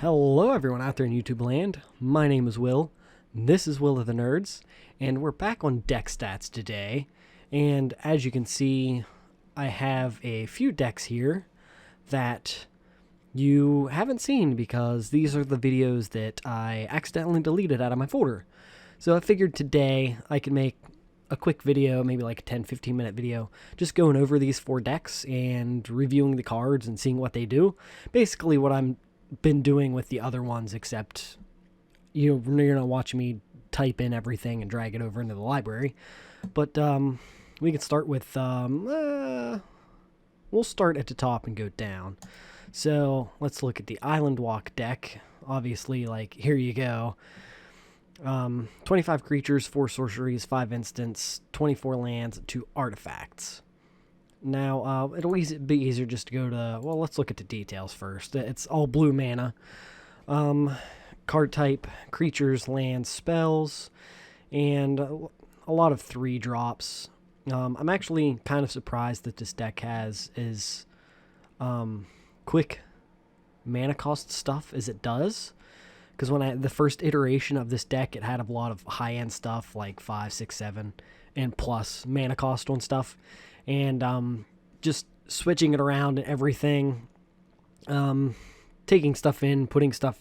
Hello everyone out there in YouTube land, my name is Will, this is Will of the Nerds, and we're back on deck stats today, and as you can see, I have a few decks here that you haven't seen because these are the videos that I accidentally deleted out of my folder. So I figured today I could make a quick video, maybe like a 10-15 minute video, just going over these 4 decks and reviewing the cards and seeing what they do. Basically what I'm been doing with the other ones, except you're not watching me type in everything and drag it over into the library. But we can start with we'll start at the top and go down. So let's look at the Islandwalk deck. Obviously, like, here you go. 25 creatures, 4 sorceries, 5 instants, 24 lands, 2 artifacts. Now, it'll be easier just to go to, well, let's look at the details first. It's all blue mana. Card type, creatures, lands, spells, and a lot of 3 drops. I'm actually kind of surprised that this deck is quick mana cost stuff as it does. Because when the first iteration of this deck, it had a lot of high-end stuff like 5, 6, 7, and plus mana cost on stuff. And just switching it around and everything, taking stuff in, putting stuff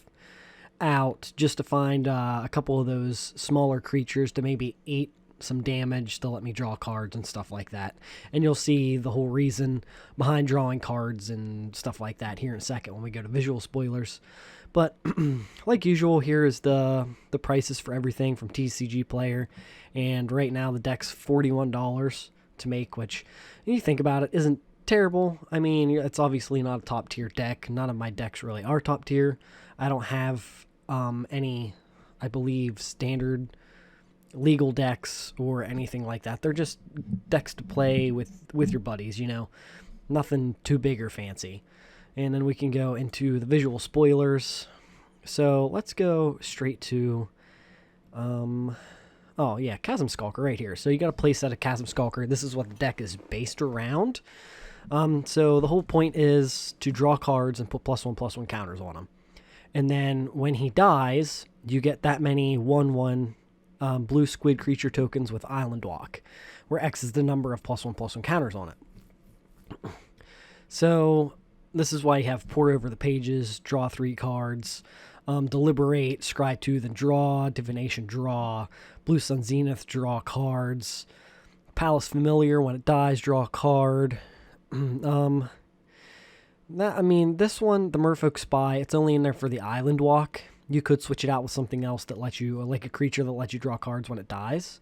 out, just to find a couple of those smaller creatures to maybe eat some damage to let me draw cards and stuff like that. And you'll see the whole reason behind drawing cards and stuff like that here in a second when we go to visual spoilers. But like usual, here is the prices for everything from TCG Player, and right now the deck's $41 to make, which, when you think about it, isn't terrible. I mean, it's obviously not a top tier deck. None of my decks really are top tier. I don't have any, I believe, standard legal decks or anything like that. They're just decks to play with your buddies, you know. Nothing too big or fancy. And then we can go into the visual spoilers. So let's go straight to oh, yeah, Chasm Skulker right here. So you got a play set of Chasm Skulker. This is what the deck is based around. So the whole point is to draw cards and put +1/+1 counters on them. And then when he dies, you get that many 1/1 blue squid creature tokens with Islandwalk, where X is the number of +1/+1 counters on it. So this is why you have Pour Over the Pages, draw 3 cards, Deliberate, Scry 2, then draw, Divination, draw, Blue Sun Zenith, draw cards, Palace Familiar, when it dies, draw a card. I mean, this one, the Merfolk Spy, it's only in there for the Islandwalk. You could switch it out with something else that lets you, like a creature that lets you draw cards when it dies.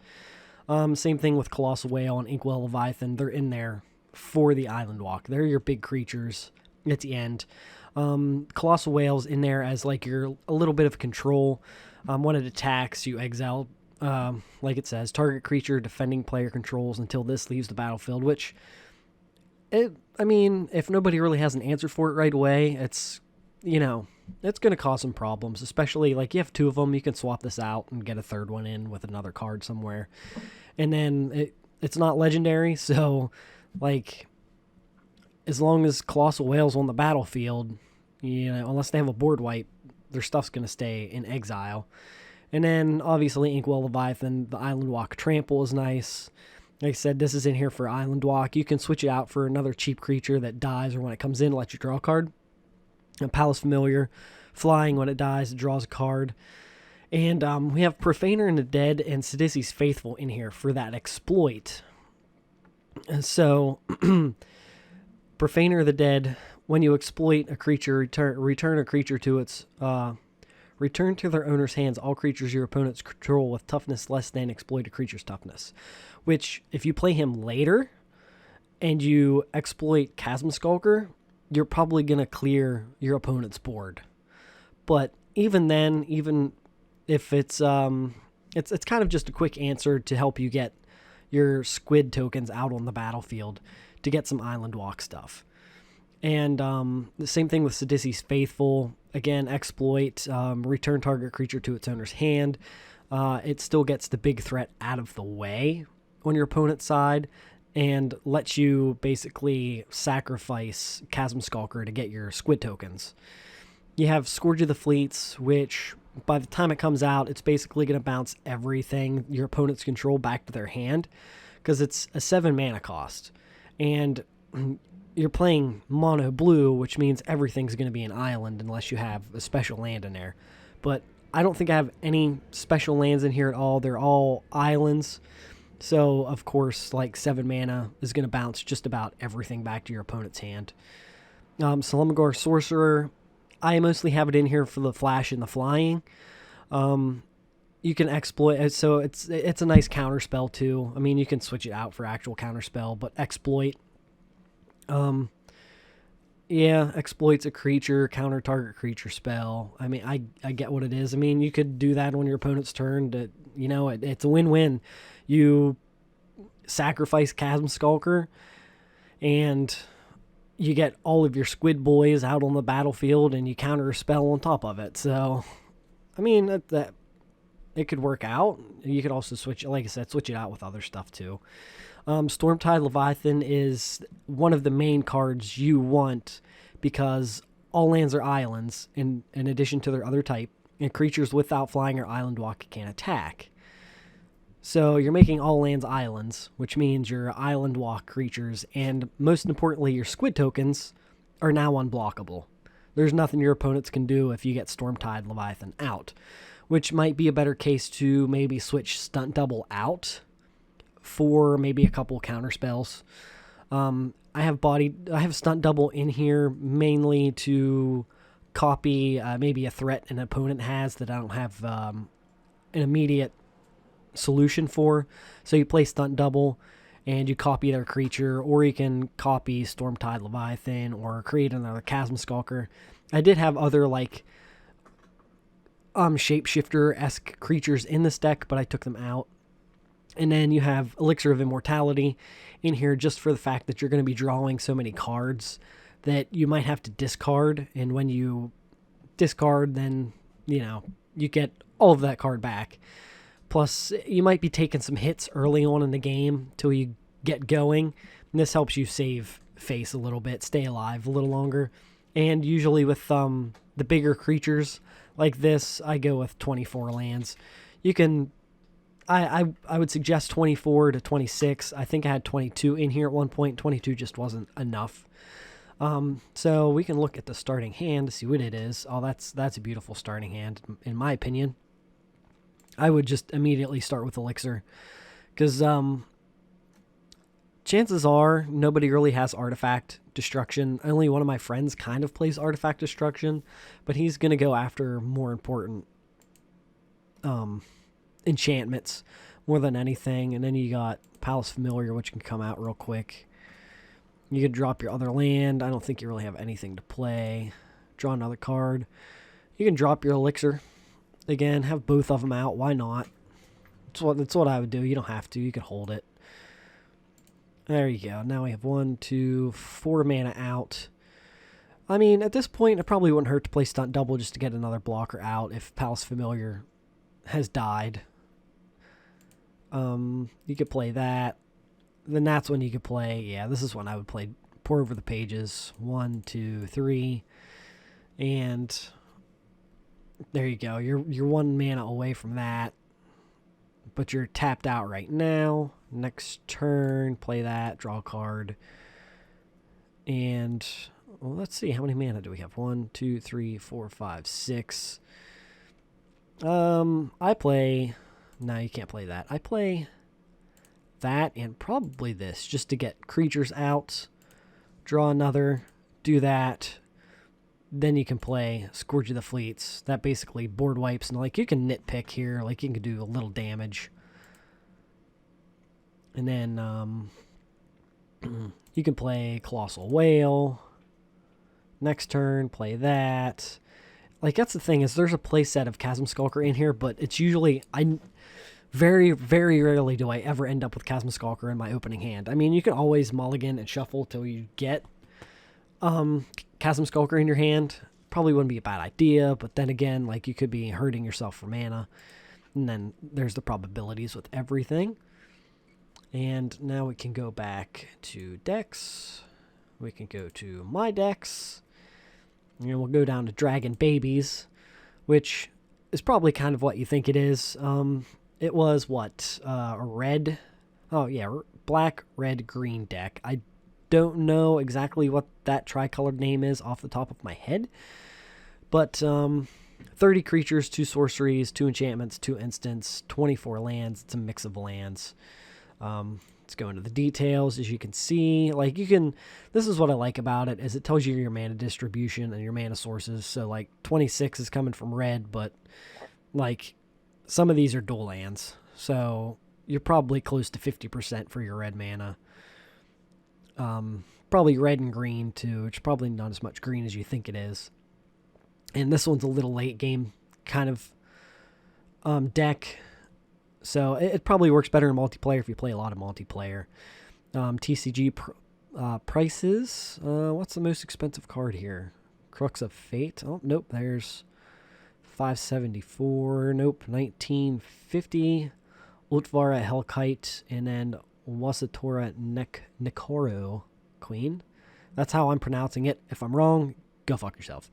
Same thing with Colossal Whale and Inkwell Leviathan. They're in there for the Islandwalk. They're your big creatures at the end. Colossal Whale's in there as like a little bit of control. When it attacks, you exile, like it says, target creature defending player controls until this leaves the battlefield, which, I mean, if nobody really has an answer for it right away, it's, you know, it's going to cause some problems, especially, like, you have 2 of them, you can swap this out and get a 3rd one in with another card somewhere. And then it's not legendary, so, like, as long as Colossal Whale's on the battlefield, you know, unless they have a board wipe, their stuff's going to stay in exile. And then, obviously, Inkwell Leviathan, the Islandwalk Trample is nice. Like I said, this is in here for Islandwalk. You can switch it out for another cheap creature that dies, or when it comes in, let you draw a card. A Palace Familiar, flying, when it dies, it draws a card. And we have Profaner and the Dead and Sidisi's Faithful in here for that exploit. And so, Profaner of the Dead, when you exploit a creature, return a creature to its return to their owner's hands all creatures your opponents control with toughness less than exploited creature's toughness. Which, if you play him later and you exploit Chasm Skulker, you're probably going to clear your opponent's board. But even then, even if it's kind of just a quick answer to help you get your squid tokens out on the battlefield to get some Islandwalk stuff. And the same thing with Sidisi's Faithful. Again, exploit, return target creature to its owner's hand. It still gets the big threat out of the way on your opponent's side, and lets you basically sacrifice Chasm Skulker to get your squid tokens. You have Scourge of the Fleets, which by the time it comes out, it's basically going to bounce everything your opponent's control back to their hand because it's a 7 mana cost. And you're playing mono blue, which means everything's going to be an island unless you have a special land in there. But I don't think I have any special lands in here at all. They're all islands. So, of course, like 7 mana is going to bounce just about everything back to your opponent's hand. Salamagor Sorcerer, I mostly have it in here for the flash and the flying. You can exploit it, so it's a nice counter spell too. I mean, you can switch it out for actual counter spell, but exploit. Yeah, exploit's a creature, counter target creature spell. I mean, I get what it is. I mean, you could do that on your opponent's turn. To, you know, it's a win-win. You sacrifice Chasm Skulker, and you get all of your squid boys out on the battlefield, and you counter a spell on top of it. So, I mean, that it could work out. You could also switch, like I said, switch it out with other stuff too. Stormtide Leviathan is one of the main cards you want because all lands are islands in addition to their other type, and creatures without flying or Islandwalk can't attack. So you're making all lands islands, which means your Islandwalk creatures and, most importantly, your squid tokens are now unblockable. There's nothing your opponents can do if you get Stormtide Leviathan out, which might be a better case to maybe switch Stunt Double out for maybe a couple counter spells. I have Stunt Double in here mainly to copy maybe a threat an opponent has that I don't have an immediate solution for. So you play Stunt Double and you copy their creature, or you can copy Stormtide Leviathan or create another Chasm Skulker. I did have other like shapeshifter-esque creatures in this deck, but I took them out. And then you have Elixir of Immortality in here just for the fact that you're going to be drawing so many cards that you might have to discard. And when you discard, then, you know, you get all of that card back. Plus, you might be taking some hits early on in the game till you get going. And this helps you save face a little bit, stay alive a little longer. And usually with the bigger creatures like this, I go with 24 lands. You can... I would suggest 24 to 26. I think I had 22 in here at one point. 22 just wasn't enough. So we can look at the starting hand to see what it is. Oh, that's a beautiful starting hand, in my opinion. I would just immediately start with Elixir. Because chances are nobody really has Artifact Destruction. Only one of my friends kind of plays Artifact Destruction. But he's going to go after more important enchantments more than anything. And then you got Palace Familiar, which can come out real quick. You could drop your other land. I don't think you really have anything to play. Draw another card. You can drop your Elixir. Again, have both of them out. Why not? That's what I would do. You don't have to. You could hold it. There you go. Now we have 1, 2, 4 mana out. I mean, at this point, it probably wouldn't hurt to play Stunt Double just to get another blocker out if Palace Familiar has died. You could play that. Then that's when you could play, yeah, this is when I would play Pour Over the Pages. 1, 2, 3. And there you go. You're 1 mana away from that. But you're tapped out right now. Next turn, play that, draw a card. And, well, let's see, how many mana do we have? 1, 2, 3, 4, 5, 6. I play... No, you can't play that. I play that and probably this just to get creatures out. Draw another. Do that. Then you can play Scourge of the Fleets. That basically board wipes. And like you can nitpick here. Like you can do a little damage. And then you can play Colossal Whale. Next turn, play that. Like, that's the thing, is there's a playset of Chasm Skulker in here, but it's usually... Very, very rarely do I ever end up with Chasm Skulker in my opening hand. I mean, you can always mulligan and shuffle till you get Chasm Skulker in your hand. Probably wouldn't be a bad idea, but then again, like, you could be hurting yourself for mana. And then there's the probabilities with everything. And now we can go back to decks. We can go to my decks. And we'll go down to Dragon Babies, which is probably kind of what you think it is. It was what? A red? Oh, yeah, black, red, green deck. I don't know exactly what that tricolored name is off the top of my head. But 30 creatures, 2 sorceries, 2 enchantments, 2 instants, 24 lands. It's a mix of lands. Let's go into the details. As you can see, like this is what I like about it, is it tells you your mana distribution and your mana sources. So like 26 is coming from red, but like some of these are dual lands. So you're probably close to 50% for your red mana. Probably red and green too. It's probably not as much green as you think it is. And this one's a little late game kind of deck. So it probably works better in multiplayer if you play a lot of multiplayer. TCG prices. What's the most expensive card here? Crux of Fate. Oh, nope. There's $574. Nope. $19.50. Utvara Hellkite. And then Wasatora Nekoro Queen. That's how I'm pronouncing it. If I'm wrong, go fuck yourself.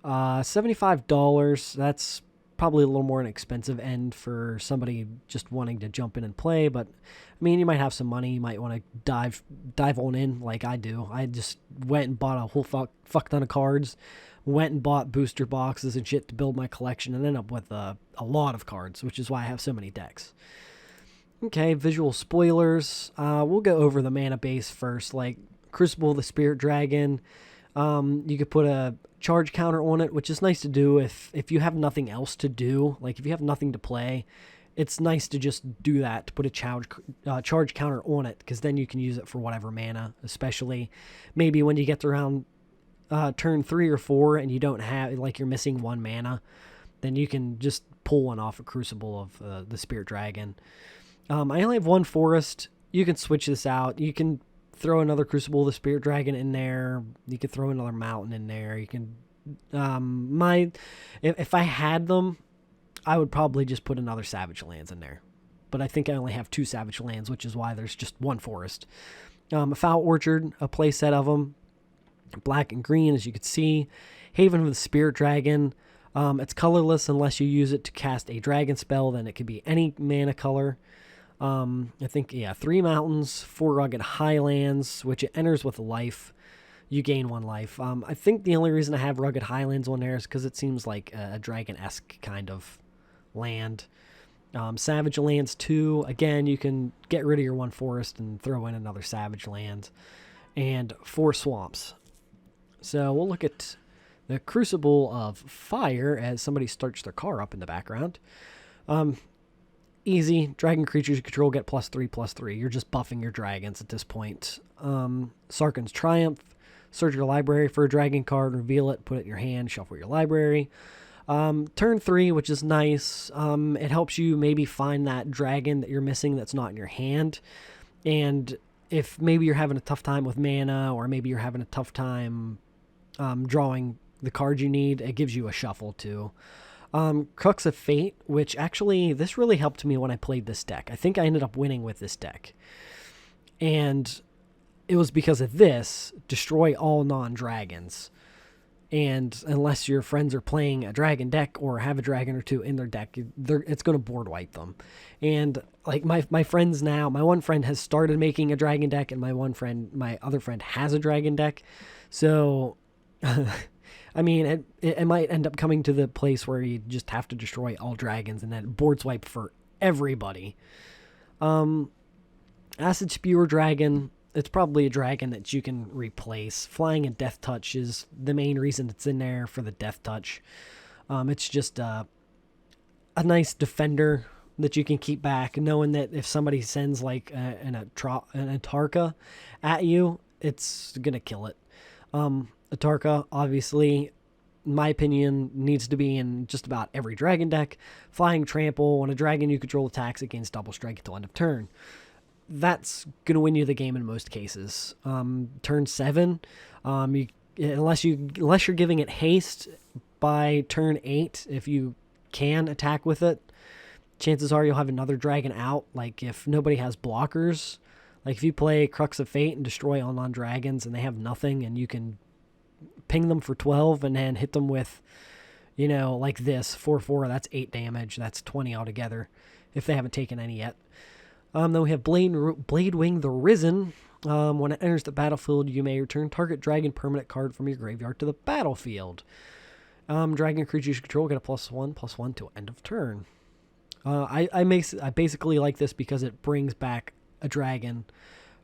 $75. That's probably a little more an expensive end for somebody just wanting to jump in and play. But I mean, you might have some money. You might want to dive on in like I do. I just went and bought a whole fuck ton of cards. Went and bought booster boxes and shit to build my collection, and ended up with a lot of cards, which is why I have so many decks. Okay, visual spoilers. We'll go over the mana base first. Like Crucible of the Spirit Dragon. You could put a charge counter on it, which is nice to do if you have nothing else to do. Like if you have nothing to play, it's nice to just do that, to put a charge counter on it, because then you can use it for whatever mana, especially maybe when you get to around turn 3 or 4 and you don't have, like, you're missing 1 mana, then you can just pull one off a Crucible of the Spirit Dragon. I only have 1 forest. You can switch this out. You can throw another Crucible of the Spirit Dragon in there. You could throw another mountain in there. You can if I had them, I would probably just put another Savage Lands in there. But I think I only have 2 Savage Lands, which is why there's just 1 forest. A Foul Orchard, a playset of them. Black and green, as you can see. Haven of the Spirit Dragon. It's colorless unless you use it to cast a dragon spell. Then it could be any mana color. I think, 3 mountains, 4 rugged highlands, which it enters with a life. You gain 1 life. I think the only reason I have rugged highlands on there is because it seems like a dragon-esque kind of land. Savage Lands 2. Again, you can get rid of your 1 forest and throw in another Savage Land. And 4 swamps. So we'll look at the Crucible of Fire as somebody starts their car up in the background. Easy. Dragon creatures you control get +3/+3. You're just buffing your dragons at this point. Sarkhan's Triumph. Search your library for a dragon card, reveal it, put it in your hand, shuffle your library. Turn 3, which is nice. It helps you maybe find that dragon that you're missing that's not in your hand. And if maybe you're having a tough time with mana, or maybe you're having a tough time drawing the card you need, it gives you a shuffle too. Crux of Fate, which actually, this really helped me when I played this deck. I think I ended up winning with this deck. And it was because of this, destroy all non-dragons. And unless your friends are playing a dragon deck or have a dragon or 2 in their deck, it's going to board wipe them. And like my friends now, my one friend has started making a dragon deck, and my other friend has a dragon deck. So, I mean, it might end up coming to the place where you just have to destroy all dragons, and then it boards wipe for everybody. Acid Spewer Dragon. It's probably a dragon that you can replace. Flying and Death Touch is the main reason it's in there, for the Death Touch. It's just a nice defender that you can keep back, knowing that if somebody sends like an Atarka at you, it's going to kill it. Atarka, obviously, in my opinion, needs to be in just about every dragon deck. Flying Trample. When a dragon you control attacks, it gains double strike until end of turn. That's going to win you the game in most cases. Turn 7, unless you're giving it haste by turn 8, if you can attack with it, chances are you'll have another dragon out. Like if nobody has blockers, like if you play Crux of Fate and destroy all non-dragons and they have nothing, and you can ping them for 12 and then hit them with, you know, like this, 4/4, that's 8 damage. That's 20 altogether, if they haven't taken any yet. Then we have Bladewing the Risen. When it enters the battlefield, you may return target dragon permanent card from your graveyard to the battlefield. Dragon creatures you control get a +1/+1 to end of turn. I basically like this because it brings back a dragon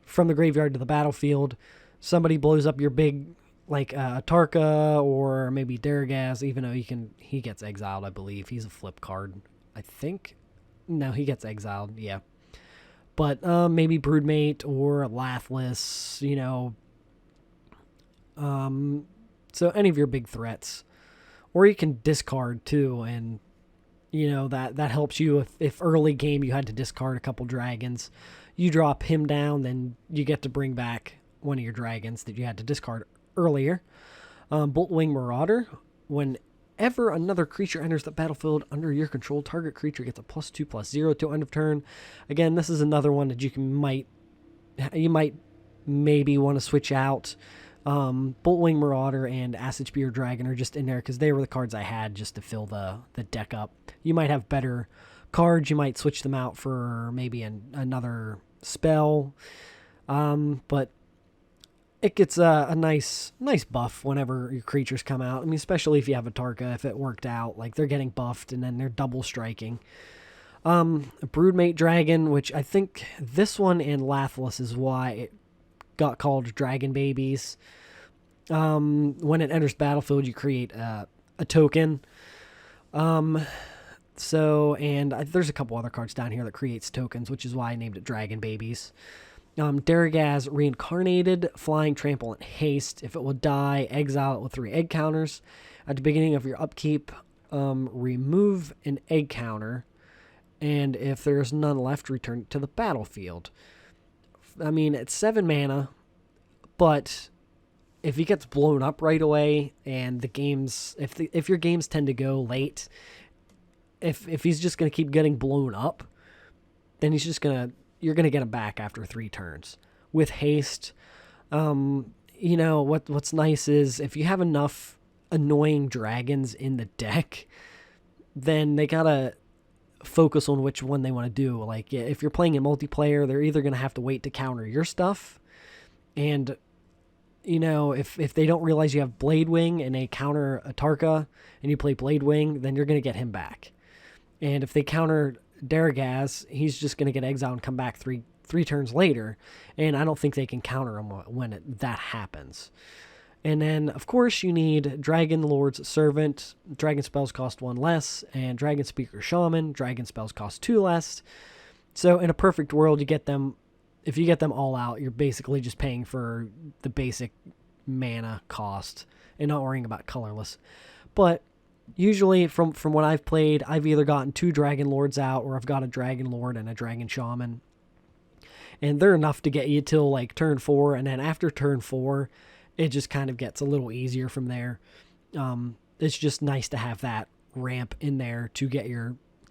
from the graveyard to the battlefield. Somebody blows up your big, like Tarka or maybe Daragaz, even though he gets exiled, I believe. He's a flip card, I think. No, he gets exiled, yeah. But maybe Broodmate or Lathless, you know. So any of your big threats. Or you can discard too, and you know that helps you if early game you had to discard a couple dragons. You drop him down, then you get to bring back one of your dragons that you had to discard earlier. Boltwing Marauder. Whenever another creature enters the battlefield under your control, target creature gets a +2/+0 to end of turn. Again, this is another one that you might maybe want to switch out. Boltwing Marauder and Acid Spear Dragon are just in there because they were the cards I had just to fill the deck up. You might have better cards. You might switch them out for maybe another spell. But it gets a nice buff whenever your creatures come out. I mean, especially if you have a Tarka, if it worked out. Like, they're getting buffed and then they're double striking. Broodmate Dragon, which I think this one and Lathless is why it got called Dragon Babies. When it enters battlefield, you create a token. There's a couple other cards down here that creates tokens, which is why I named it Dragon Babies. Daragaz Reincarnated, Flying, Trample, and Haste. If it will die, exile it with 3 egg counters. At the beginning of your upkeep, remove an egg counter. And if there's none left, return it to the battlefield. I mean, it's 7 mana, but if he gets blown up right away, and the games, if your games tend to go late, if he's just going to keep getting blown up, then you're gonna get him back after 3 turns. With haste, you know what's nice is if you have enough annoying dragons in the deck, then they gotta focus on which one they want to do. Like, if you're playing in multiplayer, they're either going to have to wait to counter your stuff, and you know, if they don't realize you have Bladewing and they counter a Tarka and you play Bladewing, then you're going to get him back. And if they counter Daragaz, he's just going to get exiled and come back three turns later, and I don't think they can counter him when that happens. And then, of course, you need Dragon Lord's Servant. Dragon spells cost 1 less, and Dragon Speaker Shaman. Dragon spells cost 2 less. So in a perfect world, you get them. If you get them all out, you're basically just paying for the basic mana cost and not worrying about colorless. But usually, from what I've played, I've either gotten 2 Dragon Lords out, or I've got a Dragon Lord and a Dragon Shaman. And they're enough to get you till like turn 4, and then after turn 4, it just kind of gets a little easier from there. It's just nice to have that ramp in there to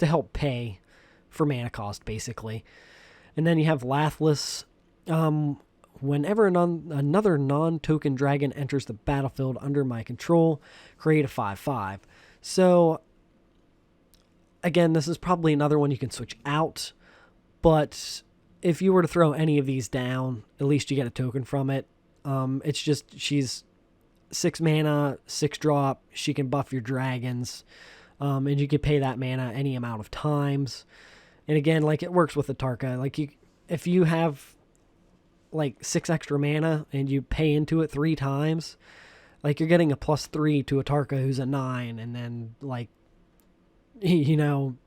help pay for mana cost, basically. And then you have Lathless. Whenever another non-token dragon enters the battlefield under my control, create a 5/5. So, again, this is probably another one you can switch out, but if you were to throw any of these down, at least you get a token from it. It's just, she's 6 mana, 6 drop. She can buff your dragons, and you can pay that mana any amount of times. And again, like, it works with the Tarka. Like, if you have like 6 extra mana and you pay into it 3 times, like, you're getting a +3 to a Tarka who's a 9, and then, like, you know,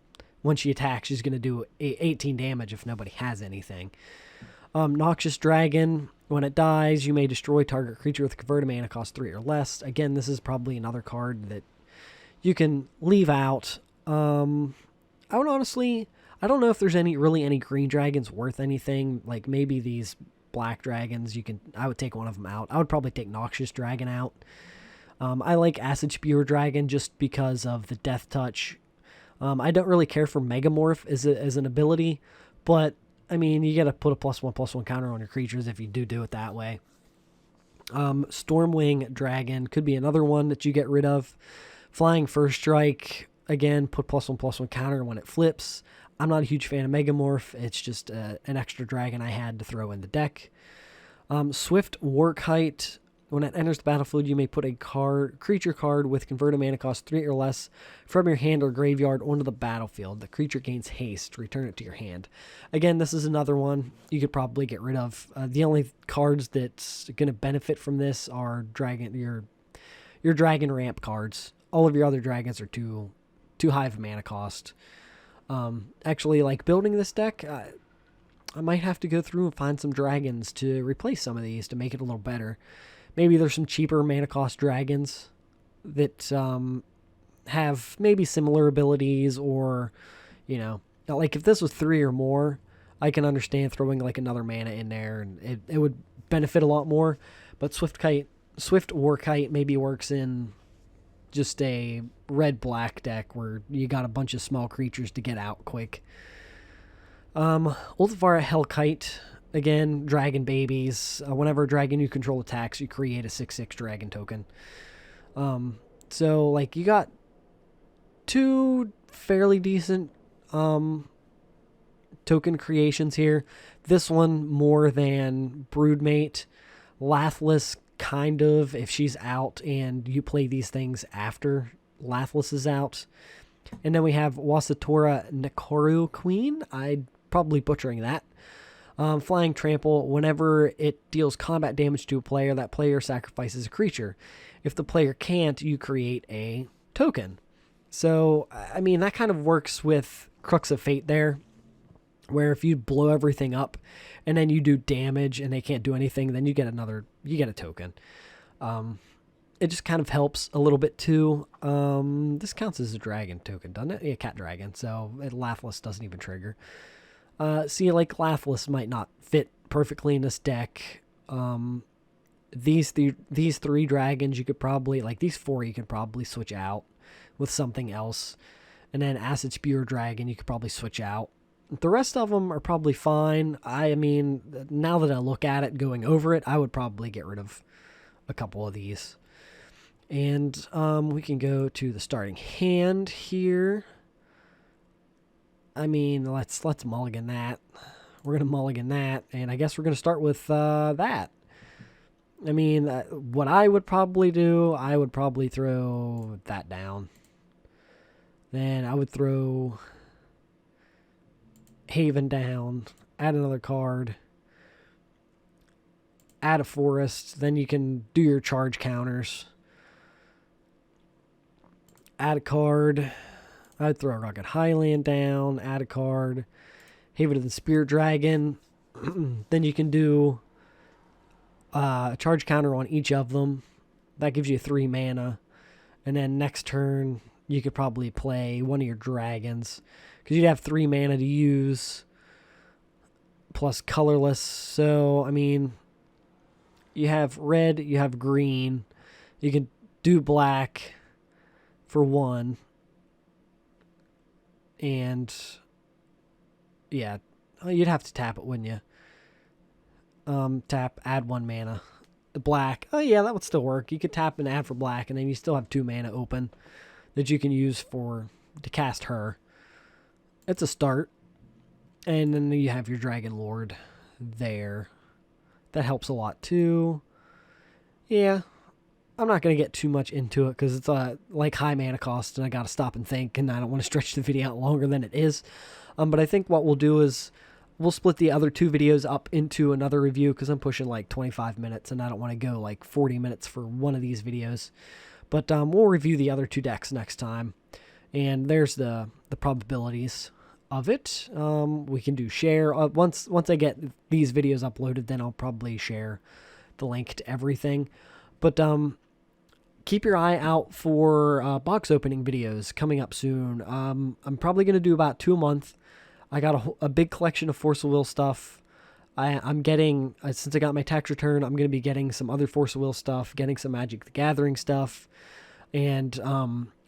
when she attacks, she's going to do 18 damage if nobody has anything. Noxious Dragon. When it dies, you may destroy target creature with converted mana cost 3 or less. Again, this is probably another card that you can leave out. I don't know if there's any green dragons worth anything. Like, maybe these black dragons, I would take one of them out. I would probably take Noxious Dragon out. I like Acid Spear Dragon just because of the Death Touch. I don't really care for Megamorph as an ability, but I mean, you got to put a +1/+1 counter on your creatures if you do it that way. Stormwing Dragon could be another one that you get rid of. Flying First Strike, again, put +1/+1 counter when it flips. I'm not a huge fan of Megamorph. It's just an extra dragon I had to throw in the deck. Swift Warkite. When it enters the battlefield, you may put a creature card with converted mana cost 3 or less from your hand or graveyard onto the battlefield. The creature gains haste. Return it to your hand. Again, this is another one you could probably get rid of. The only cards that's going to benefit from this are your dragon ramp cards. All of your other dragons are too high of a mana cost. Actually, like building this deck, I might have to go through and find some dragons to replace some of these to make it a little better. Maybe there's some cheaper mana cost dragons that have maybe similar abilities, or, you know, like if this was 3 or more, I can understand throwing like another mana in there, and it would benefit a lot more. But Swift Warkite maybe works in just a red-black deck where you got a bunch of small creatures to get out quick. Ultivara Hellkite. Again, dragon babies. Whenever a dragon you control attacks, you create a 6/6 dragon token. So, like, you got 2 fairly decent token creations here. This one more than Broodmate. Lathless, kind of, if she's out and you play these things after Lathless is out. And then we have Wasatora Nikoru Queen. I'm probably butchering that. Flying Trample. Whenever it deals combat damage to a player, that player sacrifices a creature. If the player can't, you create a token. So, I mean, that kind of works with Crux of Fate there, where if you blow everything up and then you do damage and they can't do anything, then you get a token. It just kind of helps a little bit too. This counts as a dragon token, doesn't it? Yeah, cat dragon. So Lathless doesn't even trigger. See, like, Lathless might not fit perfectly in this deck. These 3 dragons, you could probably, like, these 4 you could probably switch out with something else. And then Acid Spear Dragon, you could probably switch out. The rest of them are probably fine. I mean, now that I look at it, going over it, I would probably get rid of a couple of these. And we can go to the starting hand here. I mean, let's mulligan that. We're going to mulligan that, and I guess we're going to start with that. I mean, what I would probably do, I would probably throw that down. Then I would throw Haven down, add another card, add a forest, then you can do your charge counters. Add a card. I'd throw a Rugged Highland down, add a card, Haven of the Spear Dragon. Then you can do a charge counter on each of them. That gives you 3 mana. And then next turn, you could probably play one of your dragons, because you'd have 3 mana to use, plus colorless. So, I mean, you have red, you have green. You can do black for 1. And, yeah, you'd have to tap it, wouldn't you? Tap, add 1 mana. Black, oh yeah, that would still work. You could tap and add for black, and then you still have 2 mana open that you can use to cast her. It's a start. And then you have your Dragon Lord there. That helps a lot too. Yeah, I'm not going to get too much into it because it's like high mana cost, and I got to stop and think, and I don't want to stretch the video out longer than it is. But I think what we'll do is we'll split the other 2 videos up into another review, because I'm pushing like 25 minutes, and I don't want to go like 40 minutes for one of these videos. But we'll review the other 2 decks next time, and there's the probabilities of it. We can do share. Once I get these videos uploaded, then I'll probably share the link to everything. But keep your eye out for box opening videos coming up soon. I'm probably going to do about 2 a month. I got a big collection of Force of Will stuff. I'm getting, since I got my tax return, I'm going to be getting some other Force of Will stuff, getting some Magic the Gathering stuff, and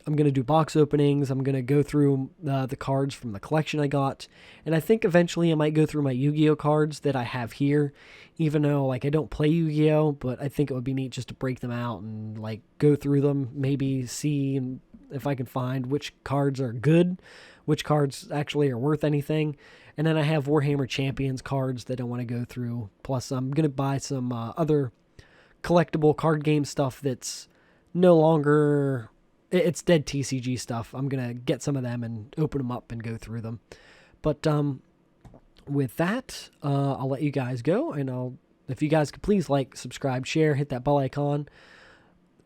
I'm going to do box openings. I'm going to go through the cards from the collection I got. And I think eventually I might go through my Yu-Gi-Oh cards that I have here, even though like I don't play Yu-Gi-Oh, but I think it would be neat just to break them out and like go through them, maybe see if I can find which cards are good, which cards actually are worth anything. And then I have Warhammer Champions cards that I want to go through. Plus I'm going to buy some other collectible card game stuff that's no longer, it's dead TCG stuff. I'm going to get some of them and open them up and go through them. But with that, I'll let you guys go. And if you guys could please like, subscribe, share, hit that bell icon.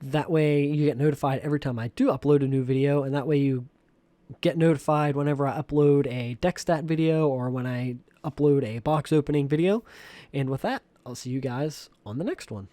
That way you get notified every time I do upload a new video. And that way you get notified whenever I upload a deck stat video or when I upload a box opening video. And with that, I'll see you guys on the next one.